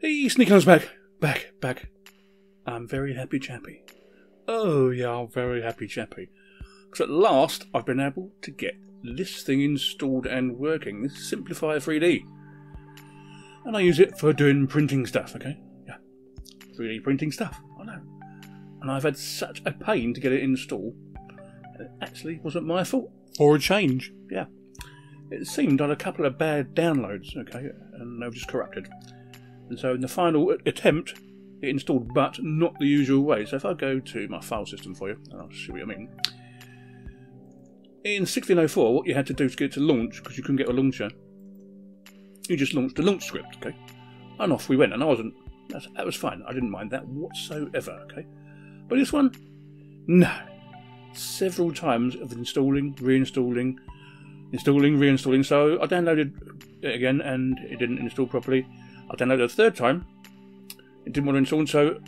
Hey, Sneekylinux back. I'm very happy chappy. Oh yeah, I'm very happy chappy. Because at last I've been able to get this thing installed and working. This is Simplifier 3D. And I use it for doing printing stuff, okay? Yeah. 3D printing stuff, I know. And I've had such a pain to get it installed. It actually wasn't my fault. For a change, yeah. It seemed I had a couple of bad downloads, okay, and they were just corrupted. And so in the final attempt, it installed, but not the usual way. So if I go to my file system for you, and I'll show you what I mean. In 1604, what you had to do to get it to launch, because you couldn't get a launcher, you just launched the launch script, okay? And off we went, and that was fine. I didn't mind that whatsoever, okay? But this one, no. Several times of installing, reinstalling, installing, reinstalling. So I downloaded it again, and it didn't install properly. I downloaded it a third time. It didn't want to install, so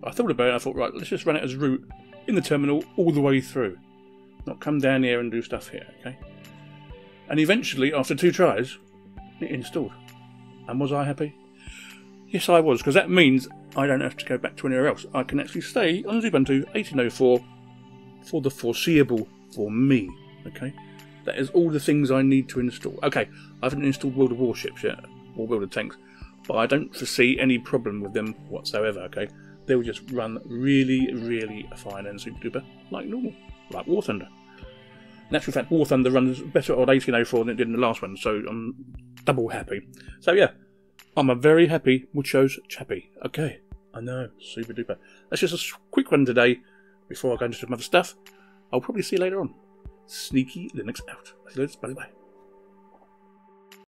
I thought about it. I thought, right, let's just run it as root in the terminal all the way through. Not come down here and do stuff here, okay? And eventually, after 2 tries, it installed. And was I happy? Yes, I was, because that means I don't have to go back to anywhere else. I can actually stay on Xubuntu 1804 for the foreseeable for me, okay? That is all the things I need to install. Okay, I haven't installed World of Warships yet, or World of Tanks, but I don't foresee any problem with them whatsoever, okay? They will just run really, really fine and super duper like normal, like War Thunder. In actual fact, War Thunder runs better on 1804 than it did in the last one, so I'm double happy. So yeah, I'm a very happy Mucho's chappy. Okay, I know, super duper. That's just a quick one today before I go into some other stuff. I'll probably see you later on. Sneekylinux out. Bye bye.